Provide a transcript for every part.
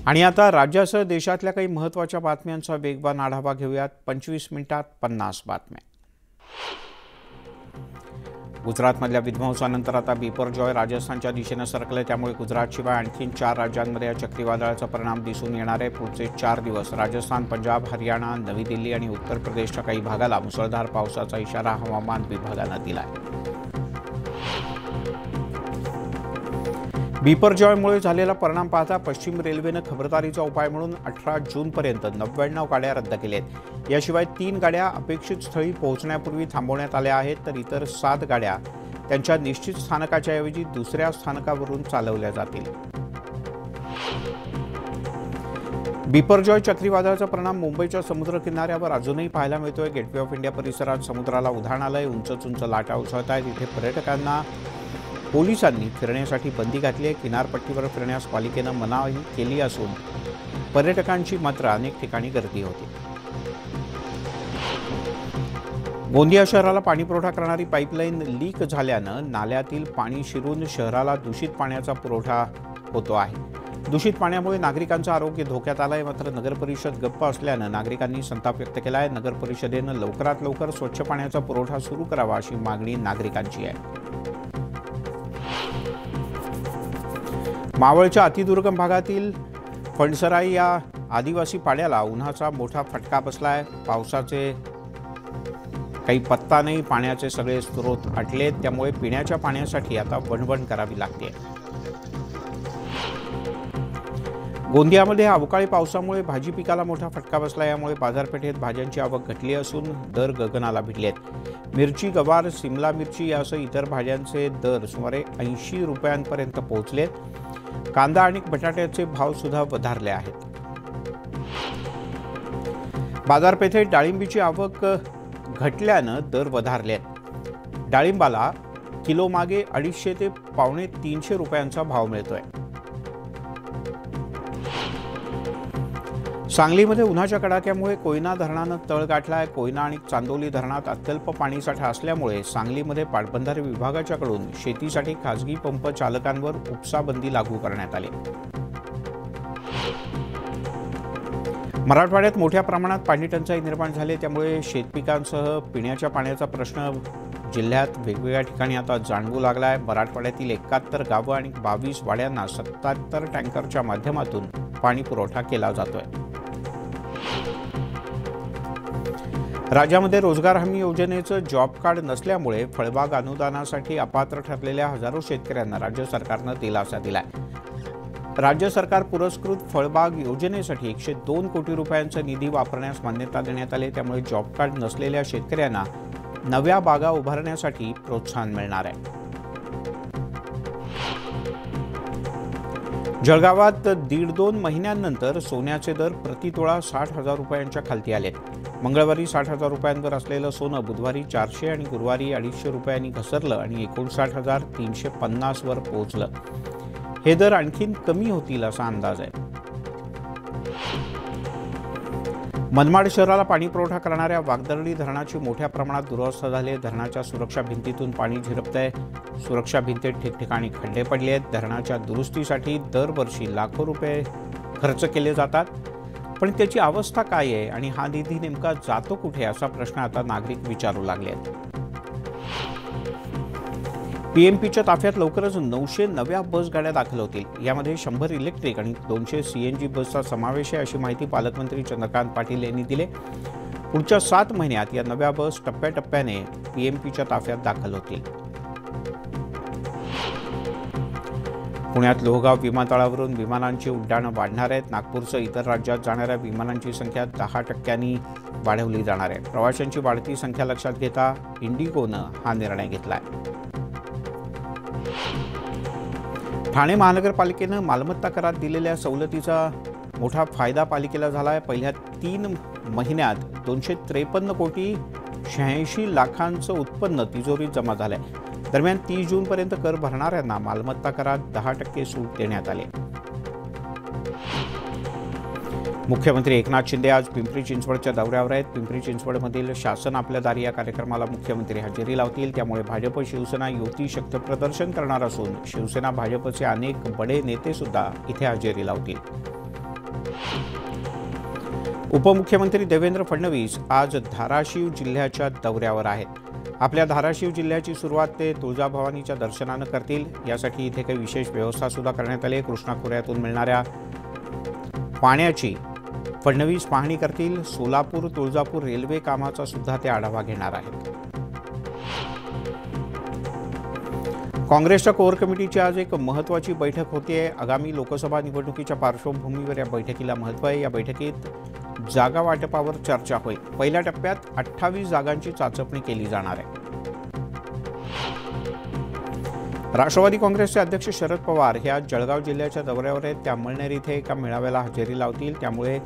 आणि आता राज्यासह देशातल्या काही महत्त्वाच्या बातम्यांचा वेगवान आढावा घेऊयात 25 मिनिटात 50 बातम्या। गुजरातमधल्या विध्वंसानंतर आता बिपरजॉय राजस्थानच्या दिशेने सरकले, त्यामुळे गुजरातशिवाय आणखी 4 राज्यांमध्ये या चक्रीवादळाचा परिणाम दिसून येणार आहे। पुढचे 4 दिवस राजस्थान, पंजाब, हरियाणा, नवी दिल्ली आणि उत्तर प्रदेशच्या काही भागाला मुसळधार पावसाचा इशारा हवामान विभागानं दिला आहे। बिपरजॉयमुळे झालेला परिणाम पाहता पश्चिम रेल्वेनं खबरदारीचा उपाय म्हणून 18 जूनपर्यंत 99 गाड्या रद्द केल्या आहेत। याशिवाय 3 गाड्या अपेक्षित स्थळी पोहोचण्यापूर्वी थांबवण्यात आल्या आहेत, तर इतर 7 गाड्या त्यांच्या निश्चित स्थानकाच्या ऐवजी दुसऱ्या स्थानकावरून चालवल्या जातील। बिपरजॉय चक्रीवादळाचा परिणाम मुंबईच्या समुद्र किनाऱ्यावर अजूनही पाहायला मिळतोय। गेटवे ऑफ इंडिया परिसरात समुद्राला उधाण आलंय, उंच लाटा उसळत आहेत। इथे पर्यटकांना पोलिसांनी फिरण्यासाठी बंदी घातली आहे। किनारपट्टीवर फिरण्यास पालिकेनं मनाई केली असून पर्यटकांची मात्र अनेक ठिकाणी गर्दी होती। गोंदिया शहराला पाणीपुरवठा करणारी पाईपलाईन लीक झाल्यानं नाल्यातील पाणी शिरून शहराला दूषित पाण्याचा पुरवठा होतो आहे। दूषित पाण्यामुळे नागरिकांचं आरोग्य धोक्यात आलं आहे। मात्र नगरपरिषद गप्प असल्यानं नागरिकांनी संताप व्यक्त केला आहे। नगरपरिषदेनं लवकरात लवकर स्वच्छ पाण्याचा पुरवठा सुरू करावा अशी मागणी नागरिकांची आहे। मावळच्या अतिदुर्गम भागातील फणसराई या आदिवासी पाड्याला उन्हाचा मोठा फटका बसलाय। पावसाचे काही पत्ता नाही, पाण्याचे सगळे स्रोत आटलेत, त्यामुळे पिण्याच्या पाण्यासाठी आता वणवण करावी लागते। गोंदियामध्ये अवकाळी पावसामुळे भाजी पिकाला मोठा फटका बसला। यामुळे बाजारपेठेत भाज्यांची आवक घटली असून दर गगनाला भिडलेत। मिरची, गवार, सिमला मिरची यासह इतर भाज्यांचे दर सुमारे 80 रुपयांपर्यंत पोहोचलेत। कांदा आणि बटाट्याचे भाव सुद्धा वधारले आहेत। बाजारपेठेत डाळिंबीची आवक घटल्यानं दर वधारले आहेत। डाळिंबाला किलो मागे 250 ते पावणे 300 रुपयांचा भाव मिळतोय। सांगलीमध्ये उन्हाच्या कडाक्यामुळे कोयना धरणानं तळ गाठलाय। कोयना आणि चांदोली धरणात अत्यल्प पाणीसाठा असल्यामुळे सांगलीमध्ये पाटबंधारे विभागाच्याकडून शेतीसाठी खासगी पंप चालकांवर उपसा बंदी लागू करण्यात आली। मराठवाड्यात मोठ्या प्रमाणात पाणी टंचाई निर्माण झाली, त्यामुळे शेतपिकांसह पिण्याच्या पाण्याचा प्रश्न जिल्ह्यात वेगवेगळ्या ठिकाणी आता जाणवू लागलाय। मराठवाड्यातील 71 गावं आणि 22 वाड्यांना 77 टँकरच्या माध्यमातून पाणी पुरवठा केला जातोय। राज्यामध्ये रोजगार हमी योजनेचं जॉब कार्ड नसल्यामुळे फळबाग अनुदानासाठी अपात्र ठरलेल्या हजारो शेतकऱ्यांना राज्य सरकारनं दिलासा दिलाय। राज्य सरकार पुरस्कृत फळबाग योजनेसाठी 102 कोटी रुपयांचा निधी वापरण्यास मान्यता देण्यात आली, त्यामुळे जॉब कार्ड नसलेल्या शेतकऱ्यांना नव्या बागा उभारण्यासाठी प्रोत्साहन मिळणार आहे। जळगावात 1.5-2 महिन्यांनंतर सोन्याचे दर प्रतितोळा 60,000 रुपयांच्या खालती आलेत। मंगळवारी 60,000 रुपयांवर असलेलं सोनं बुधवारी 400 आणि गुरुवारी 250 रुपयांनी घसरलं आणि 59,350 वर पोहोचलं। हे दर आणखीन कमी होतील असा अंदाज आहे। मनमाड शहराला पाणी पुरवठा करणाऱ्या वागदरडी धरणाची मोठ्या प्रमाणात दुरवस्था झाली आहे। धरणाच्या सुरक्षा भिंतीतून पाणी झिरपतंय। सुरक्षा भिंतीत ठिकठिकाणी खड्डे पडले आहेत। धरणाच्या दुरुस्तीसाठी दरवर्षी लाखो रुपये खर्च केले जातात, पण त्याची अवस्था काय आहे आणि हा निधी नेमका जातो कुठे असा प्रश्न आता नागरिक विचारू लागले आहेत। पीएमपीच्या ताफ्यात लवकरच 900 नव्या बस गाड्या दाखल होतील। यामध्ये 100 इलेक्ट्रिक आणि 200 सीएनजी बसचा समावेश आहे, अशी माहिती पालकमंत्री चंद्रकांत पाटील यांनी दिली। पुढच्या 7 महिन्यात या नव्या बस टप्प्याटप्प्याने पीएमपीच्या ताफ्यात दाखल होतील। पुण्यात लोहगाव विमानतळावरून विमानांची उड्डाणं वाढणार आहेत। नागपूरसह इतर राज्यात जाणाऱ्या विमानांची संख्या 10% वाढवली जाणार आहे। प्रवाशांची वाढती संख्या लक्षात घेता इंडिगोनं हा निर्णय घेतला आहे। ठाणे महानगरपालिकेनं मालमत्ता करात दिलेल्या सवलतीचा मोठा फायदा पालिकेला झाला आहे। पहिल्या 3 महिन्यात 253 कोटी 86 लाखांचं उत्पन्न तिजोरीत जमा झालंय। दरम्यान 30 जूनपर्यंत कर भरणाऱ्यांना मालमत्ता करात 10% सूट देण्यात आली। मुख्यमंत्री एकनाथ शिंदे आज पिंपरी चिंचवडच्या दौऱ्यावर आहेत। पिंपरी चिंचवडमधील शासन आपल्या दारी या कार्यक्रमाला मुख्यमंत्री हजेरी लावतील, त्यामुळे भाजप शिवसेना युती शक्ती प्रदर्शन करणार असून शिवसेना भाजपचे अनेक बडे नेते सुद्धा इथे हजेरी लावतील। उपमुख्यमंत्री देवेंद्र फडणवीस आज धाराशिव जिल्ह्याच्या दौऱ्यावर आहेत। आपल्या धाराशिव जिल्ह्याची सुरुवात ते तुळजाभवानीच्या दर्शनानं करतील। यासाठी इथे काही विशेष व्यवस्था सुद्धा करण्यात आली आहे। कृष्णा खोऱ्यातून मिळणाऱ्या पाण्याची फडणवीस पाहणी करतील। सोलापूर तुळजापूर रेल्वे कामाचा सुद्धा ते आढावा घेणार आहेत। काँग्रेसच्या कोर कमिटीची आज एक महत्त्वाची बैठक होते। आगामी लोकसभा निवडणुकीच्या पार्श्वभूमीवर या बैठकीला महत्त्व आहे। या बैठकीत जागा वाटपावर चर्चा होईल। पहिल्या टप्प्यात 28 जागांची चाचपणी केली जाणार आहे। राष्ट्रवादी काँग्रेसचे अध्यक्ष शरद पवार हे आज जळगाव जिल्ह्याच्या दौऱ्यावर आहेत। ते अंमळनेर इथे एका मेळाव्याला हजेरी लावतील। त्यामुळे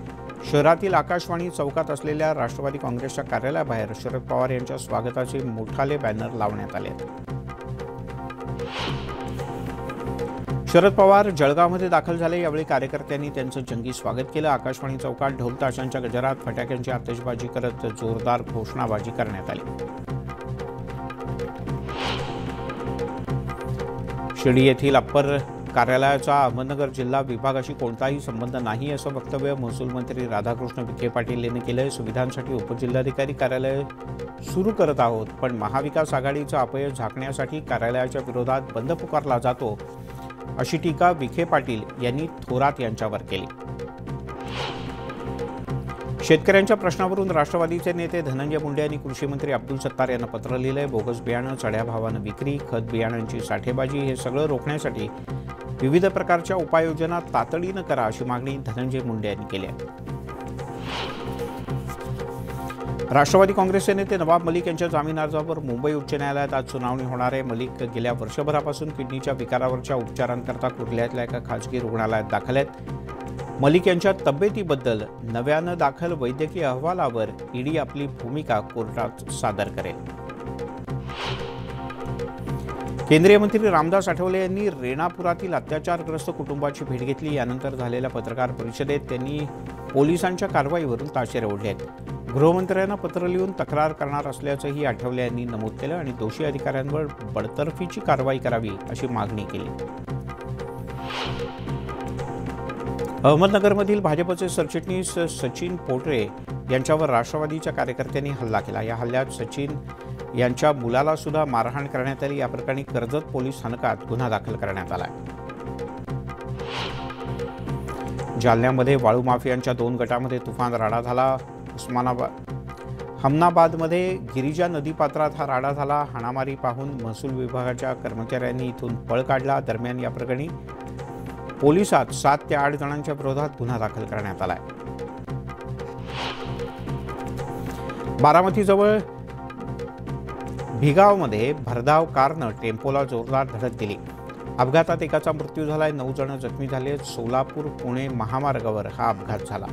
शहरातील आकाशवाणी चौकात असलेल्या राष्ट्रवादी काँग्रेसच्या कार्यालयाबाहेर शरद पवार यांच्या स्वागताचे मोठाले बॅनर लावण्यात आले आहेत। शरद पवार जळगावमध्ये दाखल झाले। यावेळी कार्यकर्त्यांनी त्यांचं जंगी स्वागत केलं। आकाशवाणी चौकात ढोल ताशांच्या गजरात फटाक्यांची आतषबाजी करत जोरदार घोषणाबाजी करण्यात आली। शिर्डी येथील अप्पर कार्यालयाचा अहमदनगर जिल्हा विभागाशी कोणताही संबंध नाही असं वक्तव्य महसूल मंत्री राधाकृष्ण विखे पाटील यांनी केलंय। सुविधांसाठी उपजिल्हाधिकारी कार्यालय सुरू करत आहोत, पण महाविकास आघाडीचं अपयश झाकण्यासाठी कार्यालयाच्या विरोधात बंद पुकारला जातो, अशी टीका विखे पाटील यांनी थोरात यांच्यावर केली। शेतकऱ्यांच्या प्रश्नावरून राष्ट्रवादीचे नेते धनंजय मुंडे यांनी कृषी मंत्री अब्दुल सत्तार यांना पत्र लिहिलंय। बोगस बियाणं, चढ्या भावानं विक्री, खत बियाणांची साठेबाजी हे सगळं रोखण्यासाठी विविध प्रकारच्या उपाययोजना तातडीनं करा, अशी मागणी धनंजय मुंडे यांनी केली आहे। राष्ट्रवादी काँग्रेसचे नेते नवाब मलिक यांच्या जामीन अर्जावर मुंबई उच्च न्यायालयात आज सुनावणी होणार आहे। मलिक गेल्या वर्षभरापासून किडनीच्या विकारावरच्या उपचारांकरता कुर्ल्यातल्या एका खासगी रुग्णालयात दाखल आहेत। मलिक यांच्या तब्येतीबद्दल नव्यानं दाखल वैद्यकीय अहवालावर ईडी आपली भूमिका कोर्टात सादर करेल। केंद्रीय मंत्री रामदास आठवले यांनी रेणापुरातील अत्याचारग्रस्त कुटुंबाची भेट घेतली। यानंतर झालेल्या पत्रकार परिषदेत त्यांनी पोलिसांच्या कारवाईवरून ताशेरे ओढले आहेत। गृहमंत्र्यांना पत्र लिहून तक्रार करणार असल्याचंही आठवले यांनी नमूद केलं आणि दोषी अधिकाऱ्यांवर बडतर्फीची कारवाई करावी अशी मागणी केली। अहमदनगरमधील भाजपचे सरचिटणीस सचिन पोटरे यांच्यावर राष्ट्रवादीच्या कार्यकर्त्यांनी हल्ला केला। या हल्ल्यात सचिन यांच्या मुलाला सुद्धा मारहाण करण्यात आली। या प्रकरणी कर्जत पोलीस स्थानकात गुन्हा दाखल करण्यात आला। जालन्यामध्ये वाळू माफियांच्या 2 गटामध्ये तुफान राडा झाला। हमनाबादमध्ये गिरिजा नदीपात्रात हा राडा झाला। हाणामारी पाहून महसूल विभागाच्या कर्मचाऱ्यांनी इथून पळ काढला। दरम्यान या प्रकरणी पोलिसात 7 ते 8 जणांच्या विरोधात गुन्हा दाखल करण्यात आलाय। बारामतीजवळ भिगावमध्ये भरधाव कारनं टेम्पोला जोरदार धडक दिली। अपघातात एकाचा मृत्यू झालाय, 9 जण जखमी झाले। सोलापूर पुणे महामार्गावर हा अपघात झाला।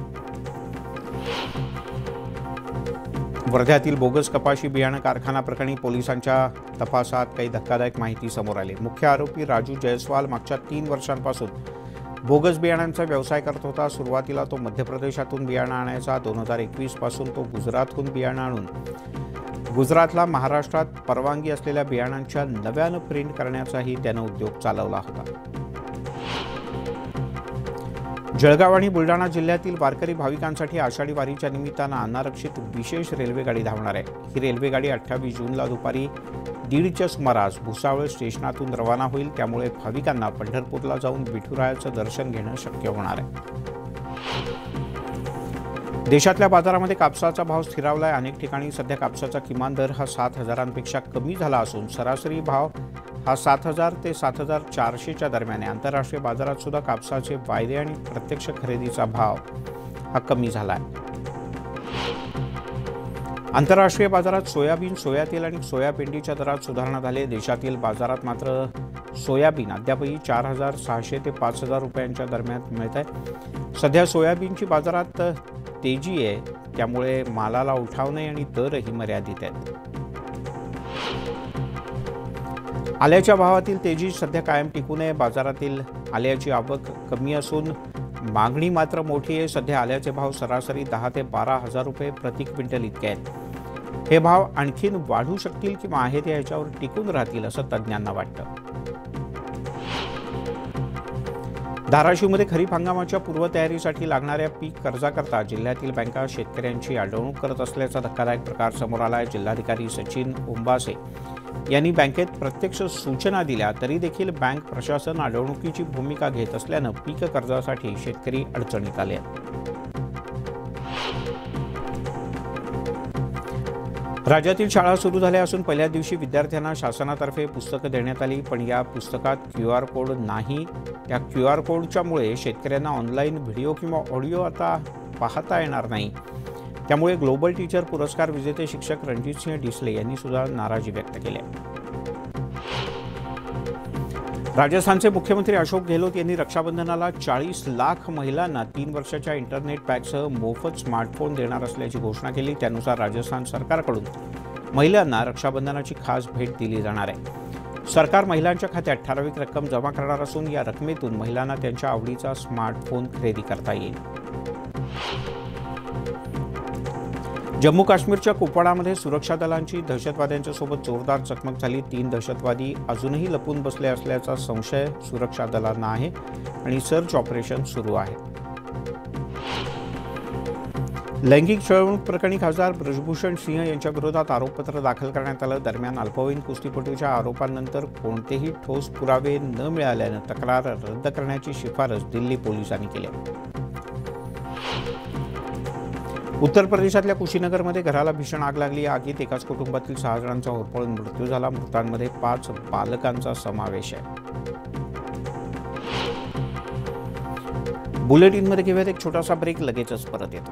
वर्ध्यातील बोगस कपाशी बियाणं कारखाना प्रकरणी पोलिसांच्या तपासात काही धक्कादायक माहिती समोर आली। मुख्य आरोपी राजू जयस्वाल मागच्या 3 वर्षांपासून बोगस बियाणांचा व्यवसाय करत होता। सुरुवातीला तो मध्य प्रदेशातून बियाणं आणायचा। 2021 पासून तो गुजरातहून बियाणं आणून गुजरातला महाराष्ट्रात परवानगी असलेल्या बियाणांच्या नव्यानं प्रिंट करण्याचाही त्यानं उद्योग चालवला होता। जळगाव आणि बुलढाणा जिल्ह्यातील वारकरी भाविकांसाठी आषाढी वारीच्या निमित्तानं अनारक्षित विशेष रेल्वेगाडी धावणार आहे। ही रेल्वेगाडी 28 जूनला दुपारी 1:30च्या सुमारास भुसावळ स्टेशनातून रवाना होईल। त्यामुळे भाविकांना पंढरपूरला जाऊन विठुरायाचं दर्शन घेणं शक्य होणार आहे। देशातल्या बाजारामध्ये कापसाचा भाव स्थिरावलाय। अनेक ठिकाणी सध्या कापसाचा किमान दर हा 7,000पेक्षा कमी झाला असून सरासरी भाव हा 7,000 ते 7,400च्या दरम्यान आहे। आंतरराष्ट्रीय बाजारात सुद्धा कापसाचे वायदे आणि प्रत्यक्ष खरेदीचा भाव हा कमी झाला आहे। आंतरराष्ट्रीय बाजारात सोयाबीन, सोया तेल आणि सोयापिंडीच्या दरात सुधारणा झाली। देशातील बाजारात मात्र सोयाबीन अद्यापही 4,600 ते 5,000 रुपयांच्या दरम्यान मिळत आहे। सध्या सोयाबीनची बाजारात तेजी आहे, त्यामुळे मालाला उठाव नाही आणि दरही मर्यादित आहेत। आल्याच्या भावातील तेजी सध्या कायम टिकू नये। बाजारातील आल्याची आवक कमी असून मागणी मात्र मोठी आहे। सध्या आल्याचे भाव सरासरी 10 ते 12,000 रुपये प्रति क्विंटल इतके आहेत। हे भाव आणखीन वाढू शकतील किंवा आहेत याच्यावर टिकून राहतील असं तज्ज्ञांना वाटतं। धाराशिवमध्ये खरीप हंगामाच्या पूर्वतयारीसाठी लागणाऱ्या पीक कर्जाकरता जिल्ह्यातील बँका शेतकऱ्यांची अडवणूक करत असल्याचा धक्कादायक प्रकार समोर आला आहे। जिल्हाधिकारी सचिन ओंबासे यांनी बँकेत प्रत्यक्ष सूचना दिल्या तरी देखील बँक प्रशासन अडवणुकीची भूमिका घेत असल्यानं पीक कर्जासाठी शेतकरी अडचणीत आले आहेत। राज्यातील शाळा सुरू झाल्या असून पहिल्या दिवशी विद्यार्थ्यांना शासनातर्फे पुस्तकं देण्यात आली, पण या पुस्तकात QR कोड नाही। त्या QR कोडच्यामुळे शेतकऱ्यांना ऑनलाईन व्हिडिओ किंवा ऑडिओ आता पाहता येणार नाही। त्यामुळे ग्लोबल टीचर पुरस्कार विजेते शिक्षक रणजितसिंह डिसले यांनी सुद्धा नाराजी व्यक्त केली आहे। राजस्थानचे मुख्यमंत्री अशोक गेहलोत यांनी रक्षाबंधनाला 40 लाख महिलांना 3 वर्षाच्या इंटरनेट पॅकसह मोफत स्मार्टफोन देणार असल्याची घोषणा केली। त्यानुसार राजस्थान सरकारकडून महिलांना रक्षाबंधनाची खास भेट दिली जाणार आहे। सरकार महिलांच्या खात्यात ठराविक रक्कम जमा करणार असून या रकमेतून महिलांना त्यांच्या आवडीचा स्मार्टफोन खरेदी करता येईल। जम्मू काश्मीरच्या कुपवाडामध्ये सुरक्षा दलांची दहशतवाद्यांच्या सोबत जोरदार चकमक झाली। 3 दहशतवादी अजूनही लपून बसले असल्याचा संशय सुरक्षा दलांना आहे आणि सर्च ऑपरेशन सुरू आहे। लैंगिक छळवणूक प्रकरणी खासदार ब्रजभूषण सिंह यांच्या विरोधात आरोपपत्र दाखल करण्यात आलं। दरम्यान अल्पवयीन कुस्तीपटूच्या आरोपांनंतर कोणतेही ठोस पुरावे न मिळाल्यानं तक्रार रद्द करण्याची शिफारस दिल्ली पोलिसांनी केली आहे। उत्तर प्रदेशातल्या कुशीनगरमध्ये घराला भीषण आग लागली। या आगीत एकाच कुटुंबातील 6 जणांचा होरपळून मृत्यू झाला। मृतांमध्ये 5 बालकांचा समावेश आहे। बुलेटिनमध्ये घेऊयात एक छोटासा ब्रेक, लगेचच परत येतो।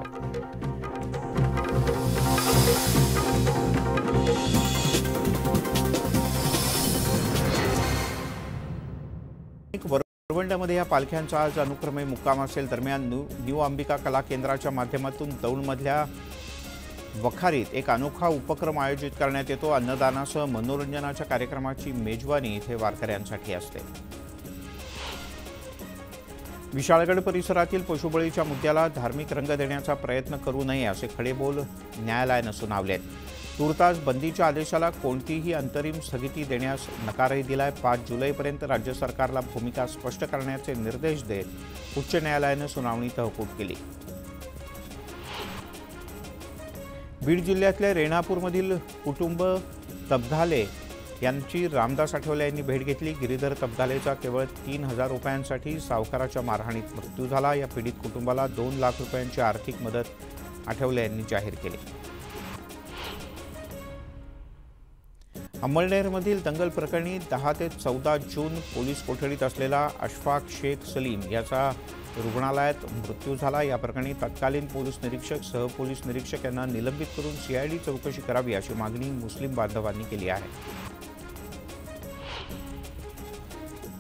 वरवंड्यामध्ये या पालख्यांचा आज अनुक्रमे मुक्काम असेल। दरम्यान न्यू अंबिका कला केंद्राच्या माध्यमातून दौंडमधल्या वखारीत एक अनोखा उपक्रम आयोजित करण्यात येतो। अन्नदानासह मनोरंजनाच्या कार्यक्रमाची मेजवानी इथे वारकऱ्यांसाठी असते। विशाळगड परिसरातील पशुबळीच्या मुद्द्याला धार्मिक रंग देण्याचा प्रयत्न करू नये असे खडेबोल न्यायालयानं सुनावले आहेत। तुर्तास बंदीच्या आदेशाला कोणतीही अंतरिम स्थगिती देण्यास नकारही दिलाय। 5 जुलैपर्यंत राज्य सरकारला भूमिका स्पष्ट करण्याचे निर्देश देत उच्च न्यायालयानं सुनावणी तहकूब केली। बीड जिल्ह्यातल्या रेणापूरमधील कुटुंब तबधाले यांची रामदास आठवले यांनी भेट घेतली। गिरीधर तबधालेचा केवळ 3,000 रुपयांसाठी सावकाराच्या मारहाणीत मृत्यू झाला। या पीडित कुटुंबाला 2 लाख रुपयांची आर्थिक मदत आठवले यांनी जाहीर केली। अंमळनेरमधील दंगल प्रकरणी 10 ते 14 जून पोलीस कोठडीत असलेला अशफाक शेख सलीम याचा रुग्णालयात मृत्यू झाला। या प्रकरणी तत्कालीन पोलीस निरीक्षक, सहपोलीस निरीक्षक यांना निलंबित करून CID चौकशी करावी अशी मागणी मुस्लिम बांधवांनी केली आहे।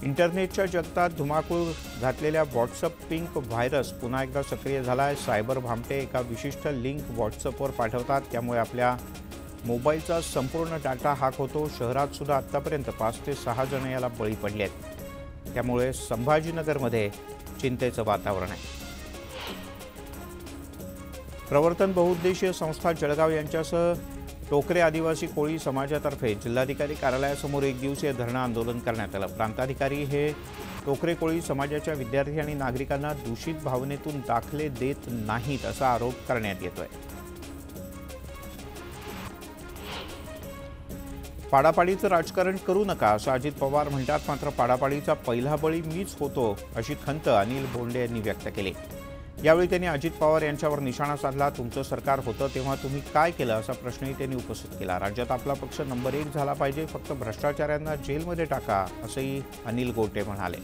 इंटरनेटच्या जगतात धुमाकूळ घातलेल्या व्हॉट्सअप पिंक व्हायरस पुन्हा एकदा सक्रिय झाला आहे। सायबर भामटे एका विशिष्ट लिंक व्हॉट्सअपवर पाठवतात, त्यामुळे आपल्या मोबाईलचा संपूर्ण डाटा हॅक होतो। शहरात सुद्धा आतापर्यंत 5 ते 6 जण याला बळी पडले आहेत। त्यामुळे संभाजीनगरमध्ये चिंतेचं वातावरण आहे। प्रवर्तन बहुउद्देशीय संस्था जळगाव यांच्यासह टोकरे आदिवासी कोळी समाजातर्फे जिल्हाधिकारी कार्यालयासमोर 1 दिवसीय धरणं आंदोलन करण्यात आलं। प्रांताधिकारी हे टोकरे कोळी समाजाच्या विद्यार्थी आणि नागरिकांना दूषित भावनेतून दाखले देत नाहीत असा आरोप करण्यात येतोय। पाडापाडीचं राजकारण करू नका असं अजित पवार म्हणतात, मात्र पाडापाडीचा पहिला बळी मीच होतो अशी खंत अनिल बोंडे यांनी व्यक्त केली। यावेळी त्यांनी अजित पवार यांच्यावर निशाणा साधला। तुमचं सरकार होतं तेव्हा तुम्ही काय केलं असा प्रश्नही त्यांनी उपस्थित केला। राज्यात आपला पक्ष नंबर 1 झाला पाहिजे, फक्त भ्रष्टाचाऱ्यांना जेलमध्ये टाका असंही अनिल गोटे म्हणाले।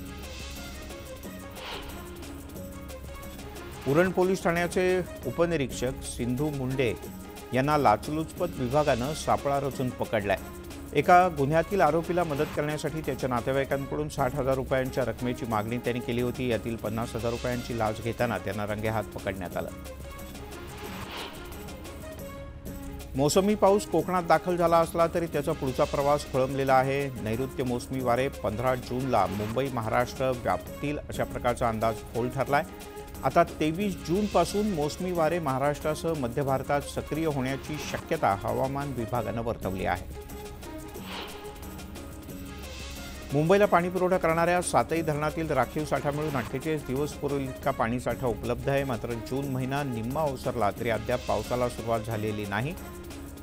उरण पोलीस ठाण्याचे उपनिरीक्षक सिंधू मुंडे यांना लाचलुचपत विभागानं सापळा रचून पकडलाय। एका गुन्ह्यातील आरोपीला मदत करण्यासाठी त्याच्या नातेवाईकांकडून 60,000 रुपयांच्या रकमेची मागणी त्यांनी केली होती। यातील 50,000 रुपयांची लाच घेताना त्यांना रंगेहात पकडण्यात आलं। मोसमी पाऊस कोकणात दाखल झाला असला तरी त्याचा पुढचा प्रवास खोळंबलेला आहे। नैऋत्य मोसमी वारे 15 जूनला मुंबई महाराष्ट्र व्यापतील अशा प्रकारचा अंदाज फोल ठरलाय। आता 23 जूनपासून मोसमी वारे महाराष्ट्रासह मध्य भारतात सक्रिय होण्याची शक्यता हवामान विभागानं वर्तवली आहे। मुंबईला पाणी पुरवठा करणाऱ्या 7ही धरणातील राखीव साठा मिळून 48 दिवस पुरेल इतका पाणीसाठा उपलब्ध आहे. मात्र जून महिना निम्मा ओसरला तरी अद्याप पावसाला सुरुवात झालेली नाही.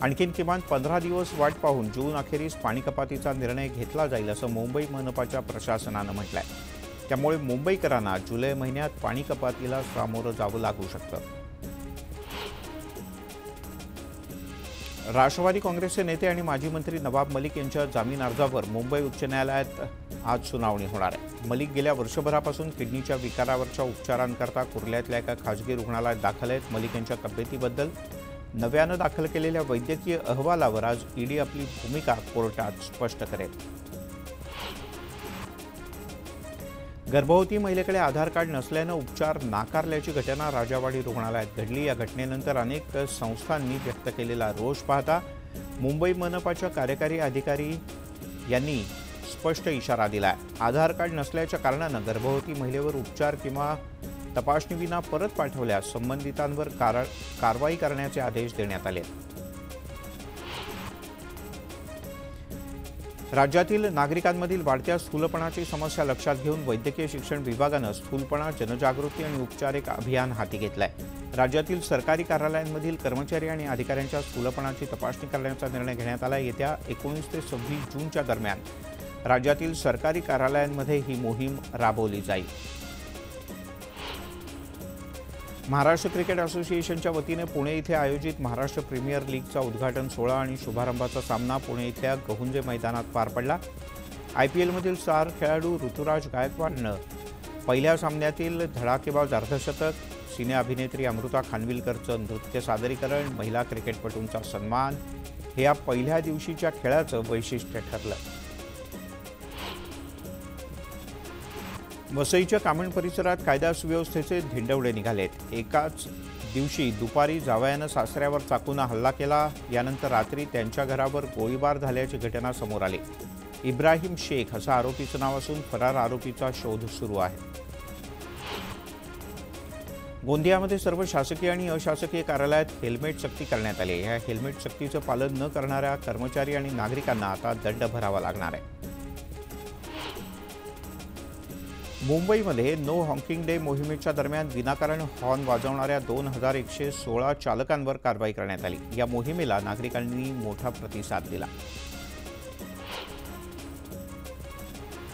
आणखीन किमान 15 दिवस वाट पाहून जून अखेरीस पाणी कपातीचा निर्णय घेतला जाईल असं मुंबई मनपाच्या प्रशासनानं म्हटलंय. त्यामुळे मुंबईकरांना जुलै महिन्यात पाणी कपातीला सामोरं जावं लागू शकतं. राष्ट्रवादी काँग्रेसचे नेते आणि माजी मंत्री नवाब मलिक यांच्या जामीन अर्जावर मुंबई उच्च न्यायालयात आज सुनावणी होणार आहे. मलिक गेल्या वर्षभरापासून किडनीच्या विकारावरच्या उपचारांकरता कुर्ल्यातल्या एका खासगी रुग्णालयात दाखल आहेत. मलिक यांच्या तब्येतीबद्दल नव्यानं दाखल केलेल्या वैद्यकीय अहवालावर आज ईडी आपली भूमिका कोर्टात स्पष्ट करेल. गर्भवती महिलेकडे आधार कार्ड नसल्यानं उपचार नाकारल्याची घटना राजावाडी रुग्णालयात घडली. या घटनेनंतर अनेक संस्थांनी व्यक्त केलेला रोष पाहता मुंबई मनपाच्या कार्यकारी अधिकारी यांनी स्पष्ट इशारा दिलाय. आधार कार्ड नसल्याच्या कारणानं गर्भवती महिलेवर उपचार किंवा तपासणीविना परत पाठवल्यास संबंधितांवर कारवाई करण्याचे आदेश देण्यात आले. राज्यातील नागरिकांमधील वाढत्या स्थूलपणाची समस्या लक्षात घेऊन वैद्यकीय शिक्षण विभागानं स्थूलपणा जनजागृती आणि उपचार एक अभियान हाती घेतलंय. राज्यातील सरकारी कार्यालयांमधील कर्मचारी आणि अधिकाऱ्यांच्या स्थूलपणाची तपासणी करण्याचा निर्णय घेण्यात आला. येत्या 19 ते 26 जूनच्या दरम्यान राज्यातील सरकारी कार्यालयांमध्ये ही मोहीम राबवली जाईल. महाराष्ट्र क्रिकेट असोसिएशनच्या वतीने पुणे इथे आयोजित महाराष्ट्र प्रीमियर लीगचा उद्घाटन सोहळा आणि शुभारंभाचा सामना पुणे इथल्या गहुंजे मैदानात पार पडला. IPLमधील स्टार खेळाडू ऋतुराज गायकवाडनं पहिल्या सामन्यातील धडाकेबाज अर्धशतक, सिने अभिनेत्री अमृता खानविलकरचं नृत्य सादरीकरण, महिला क्रिकेटपटूंचा सन्मान हे या पहिल्या दिवशीच्या खेळाचं वैशिष्ट्य ठरलं. वसईच्या कामण परिसरात कायदा सुव्यवस्थेचे धिंडवडे निघालेत. एकाच दिवशी दुपारी जावयानं सासऱ्यावर चाकून हल्ला केला. यानंतर रात्री त्यांच्या घरावर गोळीबार झाल्याची घटना समोर आली. इब्राहिम शेख असं आरोपीचं नाव असून फरार आरोपीचा शोध सुरू आहे. गोंदियामध्ये सर्व शासकीय आणि अशासकीय कार्यालयात हेल्मेट सक्ती करण्यात आली. या हेल्मेट सक्तीचं पालन न करणाऱ्या कर्मचारी आणि नागरिकांना आता दंड भरावा लागणार आहे. मुंबईमध्ये नो हॉकिंग डे मोहिमेच्या दरम्यान विनाकारण हॉर्न वाजवणाऱ्या 2116 चालकांवर कारवाई करण्यात आली. या मोहिमेला नागरिकांनी मोठा प्रतिसाद दिला.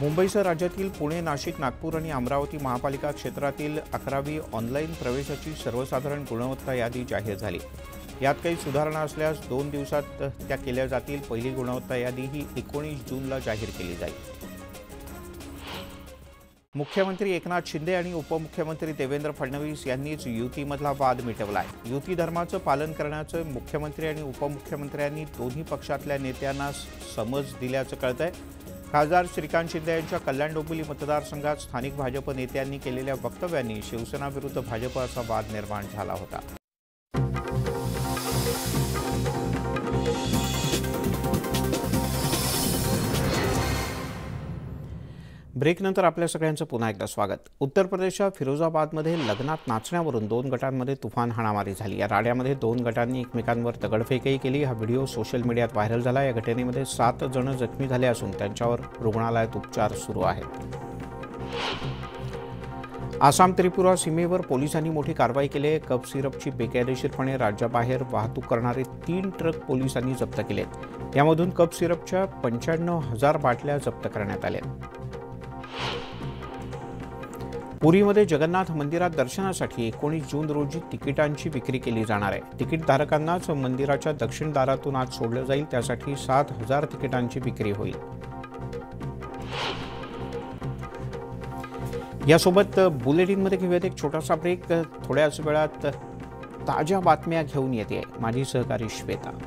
मुंबईसह राज्यातील पुणे, नाशिक, नागपूर आणि अमरावती महापालिका क्षेत्रातील 11वी ऑनलाईन प्रवेशाची सर्वसाधारण गुणवत्ता यादी जाहीर झाली. यात काही सुधारणा असल्यास 2 दिवसात त्या केल्या जातील. पहिली गुणवत्ता यादी ही 19 जूनला जाहीर केली जाईल. मुख्यमंत्री एकनाथ शिंदे आणि उपमुख्यमंत्री देवेंद्र फडणवीस यांनीच युतीमधला वाद मिटवलाय. युती धर्माचं पालन करण्याचं मुख्यमंत्री आणि उपमुख्यमंत्र्यांनी दोन्ही पक्षातल्या नेत्यांना समज दिल्याचं कळतंय. खासदार श्रीकांत शिंदे यांच्या कल्याण डोंबिवली मतदारसंघात स्थानिक भाजप नेत्यांनी केलेल्या वक्तव्यांनी शिवसेना विरुद्ध भाजप असा वाद निर्माण झाला होता. ब्रेकनंतर आपल्या सगळ्यांचं पुन्हा एकदा स्वागत. उत्तर प्रदेशच्या फिरोजाबादमध्ये लग्नात नाचण्यावरून 2 गटांमध्ये तुफान हाणामारी झाली. या राड्यामध्ये 2 गटांनी एकमेकांवर दगडफेकही केली. हा व्हिडिओ सोशल मीडियात व्हायरल झाला. या घटनेमध्ये 7 जण जखमी झाले असून त्यांच्यावर रुग्णालयात उपचार सुरू आहेत. आसाम त्रिपुरा सीमेवर पोलिसांनी मोठी कारवाई केली आहे. कप सिरपची बेकायदेशीरपणे राज्याबाहेर वाहतूक करणारे 3 ट्रक पोलिसांनी जप्त केलेत. यामधून कप सिरपच्या 95,000 बाटल्या जप्त करण्यात आल्या. पुरीमध्ये जगन्नाथ मंदिरात दर्शनासाठी 19 जून रोजी तिकिटांची विक्री केली जाणार आहे. तिकीटधारकांनाच मंदिराच्या दक्षिण दारातून आज सोडलं जाईल. त्यासाठी 7,000 तिकिटांची विक्री होईल. यासोबत बुलेटिनमध्ये घेऊयात एक छोटासा ब्रेक. थोड्याच वेळात ताज्या बातम्या घेऊन येते माझी सहकारी श्वेता.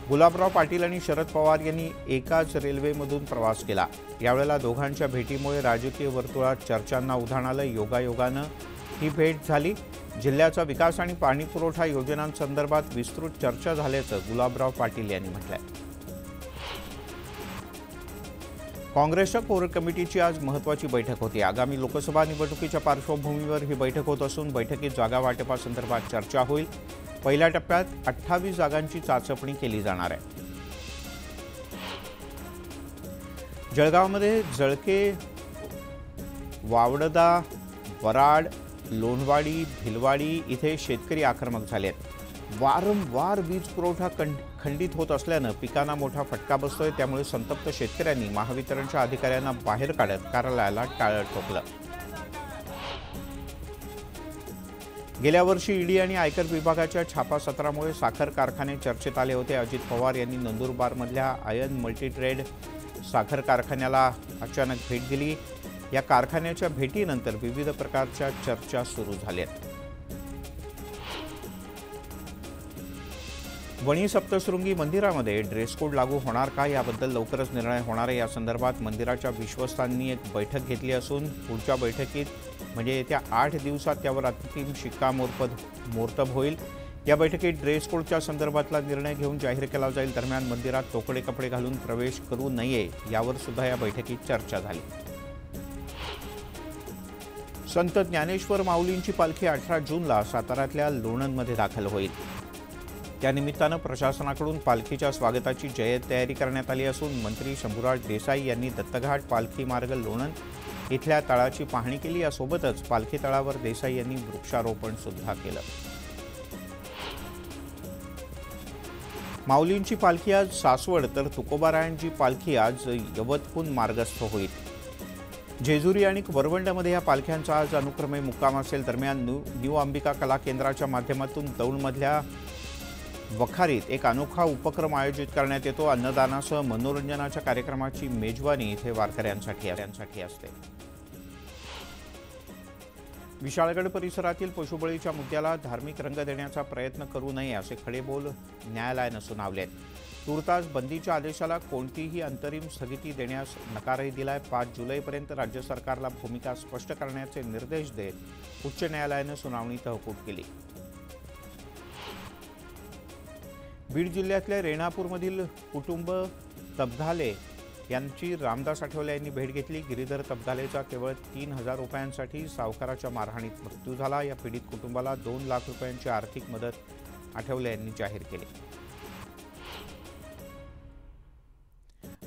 गुलाबराव पाटील आणि शरद पवार यांनी एकाच रेल्वेमधून प्रवास केला. यावेळेला दोघांच्या भेटीमुळे राजकीय वर्तुळात चर्चांना उधाण आलं. योगायोगानं ही भेट झाली. जिल्ह्याचा विकास आणि पाणीपुरवठा योजनांसंदर्भात विस्तृत चर्चा झाल्याचं गुलाबराव पाटील यांनी म्हटलंय. काँग्रेसच्या कोर कमिटीची आज महत्त्वाची बैठक होती। आगामी लोकसभा निवडणुकीच्या पार्श्वभूमीवर ही बैठक होत असून बैठकीत जागा वाटपासंदर्भात चर्चा होईल। पहिल्या टप्प्यात 28 जागांची चाचपणी केली जाणार आहे। जळगावमध्ये जळके, वावडदा, वराड, लोणवाडी, भिलवाडी इथे शेतकरी आक्रमक झाले आहेत। वारंवार वीज पुरवठा खंडित होत असल्यानं पिकांना मोठा फटका बसतोय। त्यामुळे संतप्त शेतकऱ्यांनी महावितरणच्या अधिकाऱ्यांना बाहेर काढत कार्यालयाला टाळं ठोकलं। गेल्या वर्षी ईडी आणि आयकर विभागाच्या छापासत्रामुळे साखर कारखाने चर्चेत आले होते। अजित पवार यांनी नंदुरबारमधल्या आयन मल्टीट्रेड साखर कारखान्याला अचानक भेट दिली। या कारखान्याच्या भेटीनंतर विविध प्रकारच्या चर्चा सुरू झाल्यात। वणी सप्तशृंगी मंदिरामध्ये ड्रेस कोड लागू होणार का याबद्दल लवकरच निर्णय होणार आहे। या संदर्भात मंदिराच्या विश्वस्तांनी एक बैठक घेतली असून पुढच्या बैठकीत म्हणजे येत्या 8 दिवसात त्यावर अंतिम शिक्कामोर्तब होईल। या बैठकीत ड्रेस कोडच्या संदर्भातला निर्णय घेऊन जाहीर केला जाईल। दरम्यान मंदिरात तोकडे कपडे घालून प्रवेश करू नये यावर सुद्धा या बैठकीत चर्चा झाली। संत ज्ञानेश्वर माऊलींची पालखी 18 जूनला साताऱ्यातल्या लोणंदमध्ये दाखल होईल। त्यानिमित्तानं प्रशासनाकडून पालखीच्या स्वागताची जय्यत तयारी करण्यात आली असून मंत्री शंभूराज देसाई यांनी दत्तघाट पालखी मार्ग लोणंद इथल्या तळाची पाहणी केली। यासोबतच पालखी तळावर देसाई यांनी वृक्षारोपण सुद्धा केलं। माऊलींची पालखी आज सासवड तर तुकोबारायांची पालखी आज यवतहून मार्गस्थ होईल। जेजुरी आणि वरवंडमध्ये या पालख्यांचा आज अनुक्रमे मुक्काम असेल। दरम्यान न्यू अंबिका कला केंद्राच्या माध्यमातून दौंडमधल्या वखारीत एक अनोखा उपक्रम आयोजित करण्यात येतो। अन्नदानासह मनोरंजनाच्या कार्यक्रमाची मेजवानी इथे वारकऱ्यांसाठी असते। विशाळगड परिसरातील पशुबळीच्या मुद्द्याला धार्मिक रंग देण्याचा प्रयत्न करू नये असे खडे बोल न्यायालयानं सुनावलेत। तुर्तास बंदीच्या आदेशाला कोणतीही अंतरिम स्थगिती देण्यास नकारही दिलाय। 5 जुलैपर्यंत राज्य सरकारला भूमिका स्पष्ट करण्याचे निर्देश देत उच्च न्यायालयानं सुनावणी तहकूब केली। बीड जिल्ह्यातल्या रेणापूरमधील कुटुंब तबघाले यांची रामदास आठवले यांनी भेट घेतली। गिरीधर तबघालेचा केवळ 3000 रुपयांसाठी सावकाराच्या मारहाणीत मृत्यू झाला। या पीडित कुटुंबाला 2 लाख रुपयांची आर्थिक मदत आठवले यांनी जाहीर केली।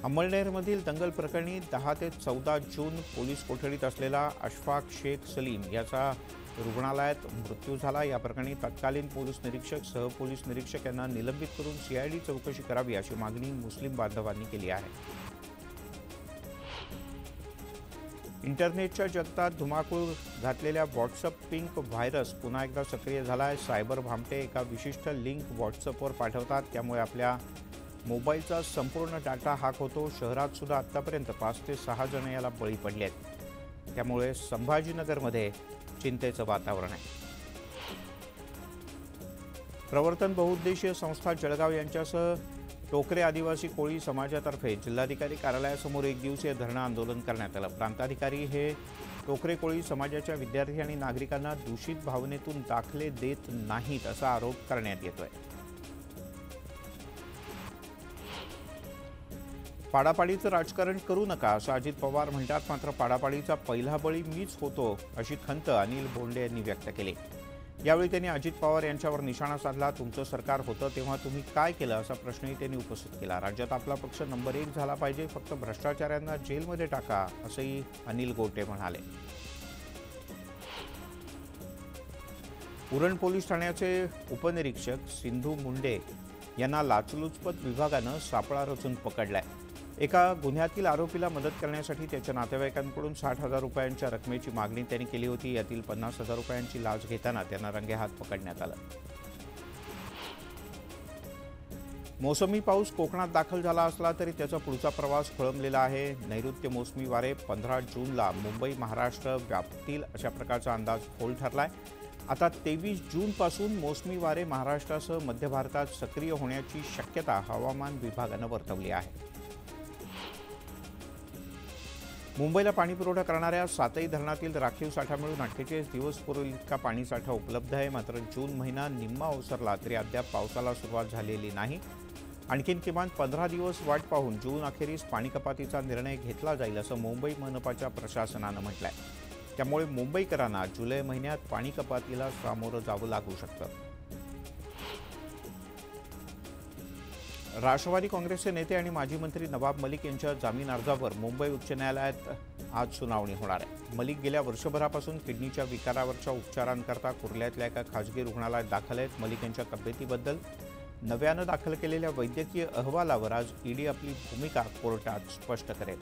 अंमळनेरमधील दंगल प्रकरणी 10 ते 14 जून पोलीस कोठडीत असलेला अशफाक शेख सलीम याचा रुग्णालयात मृत्यू झाला। या प्रकरणी तत्कालीन पोलीस निरीक्षक, सहपोलीस निरीक्षक यांना निलंबित करून सीआयडी चौकशी करावी अशी मागणी मुस्लिम बांधवांनी केली आहे। इंटरनेटच्या जगतात धुमाकूळ घातलेल्या व्हॉट्सअप पिंक व्हायरस पुन्हा एकदा सक्रिय झाला आहे। सायबर भामटे एका विशिष्ट लिंक व्हॉट्सअपवर पाठवतात, त्यामुळे आपल्या मोबाईलचा संपूर्ण डाटा हॅक होतो। शहरात सुद्धा आतापर्यंत 5 ते 6 जण याला बळी पडले आहेत। त्यामुळे संभाजीनगरमध्ये चिंतेचं वातावरण आहे। प्रवर्तन बहुउद्देशीय संस्था जळगाव यांच्यासह टोकरे आदिवासी कोळी समाजातर्फे जिल्हाधिकारी कार्यालयासमोर 1 दिवसीय धरणं आंदोलन करण्यात आलं। प्रांताधिकारी हे टोकरे कोळी समाजाच्या विद्यार्थी आणि नागरिकांना दूषित भावनेतून दाखले देत नाहीत असा आरोप करण्यात येतोय। पाडापाडीचं राजकारण करू नका असं अजित पवार म्हणतात, मात्र पाडापाडीचा पहिला बळी मीच होतो अशी खंत अनिल बोंडे यांनी व्यक्त केली। यावेळी त्यांनी अजित पवार यांच्यावर निशाणा साधला। तुमचं सरकार होतं तेव्हा तुम्ही काय केलं असा प्रश्नही त्यांनी उपस्थित केला। राज्यात आपला पक्ष नंबर 1 झाला पाहिजे, फक्त भ्रष्टाचाऱ्यांना जेलमध्ये टाका असंही अनिल गोटे म्हणाले। उरण पोलीस ठाण्याचे उपनिरीक्षक सिंधू मुंडे यांना लाचलुचपत विभागानं सापळा रचून पकडलाय। एका गुन्ह्यातील आरोपीला मदत करण्यासाठी त्याच्या नातेवाईकांकडून 60,000 रुपयांच्या रकमेची मागणी त्यांनी केली होती। यातील 50,000 रुपयांची लाच घेताना त्यांना रंगेहात पकडण्यात आलं। मोसमी पाऊस कोकणात दाखल झाला असला तरी त्याचा पुढचा प्रवास खोळंबलेला आहे। नैऋत्य मोसमी वारे 15 जूनला मुंबई महाराष्ट्र व्यापतील अशा प्रकारचा अंदाज फोल ठरलाय। आता 23 जूनपासून मोसमी वारे महाराष्ट्रासह मध्य भारतात सक्रिय होण्याची शक्यता हवामान विभागानं वर्तवली आहे। मुंबईला पाणीपुरवठा करणाऱ्या 7ही धरणातील राखीव साठा मिळून 48 दिवस पुरेल इतका पाणीसाठा उपलब्ध आहे। मात्र जून महिना निम्मा ओसरला तरी अद्याप पावसाला सुरुवात झालेली नाही। आणखीन किमान 15 दिवस वाट पाहून जून अखेरीस पाणी कपातीचा निर्णय घेतला जाईल असं मुंबई मनपाच्या प्रशासनानं म्हटलंय. त्यामुळे मुंबईकरांना जुलै महिन्यात पाणी कपातीला सामोरं जावं लागू शकतं. राष्ट्रवादी काँग्रेसचे नेते आणि माजी मंत्री नवाब मलिक यांच्या जामीन अर्जावर मुंबई उच्च न्यायालयात आज सुनावणी होणार आहे. मलिक गेल्या वर्षभरापासून किडनीच्या विकारावरच्या उपचारांकरता कुर्ल्यातल्या एका खाजगी रुग्णालयात दाखल आहेत. मलिक यांच्या तब्येतीबद्दल नव्यानं दाखल केलेल्या वैद्यकीय अहवालावर आज ईडी आपली भूमिका कोर्टात स्पष्ट करेल.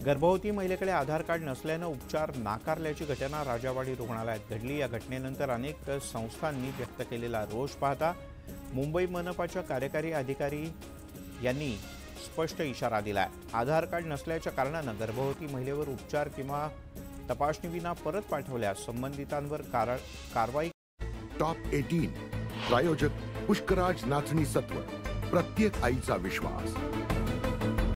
गर्भवती महिलेकडे आधार कार्ड नसल्यानं उपचार नाकारल्याची घटना राजावाडी रुग्णालयात घडली. या घटनेनंतर अनेक संस्थांनी व्यक्त केलेला रोष पाहता मुंबई मनपाच्या कार्यकारी अधिकारी यांनी स्पष्ट इशारा दिलाय. आधार कार्ड नसल्याच्या कारणानं गर्भवती महिलेवर उपचार किंवा तपासणीविना परत पाठवल्यास संबंधितांवर कारवाई. टॉप 18 प्रायोजक पुष्कराज नाचणी सत्व, प्रत्येक आईचा विश्वास.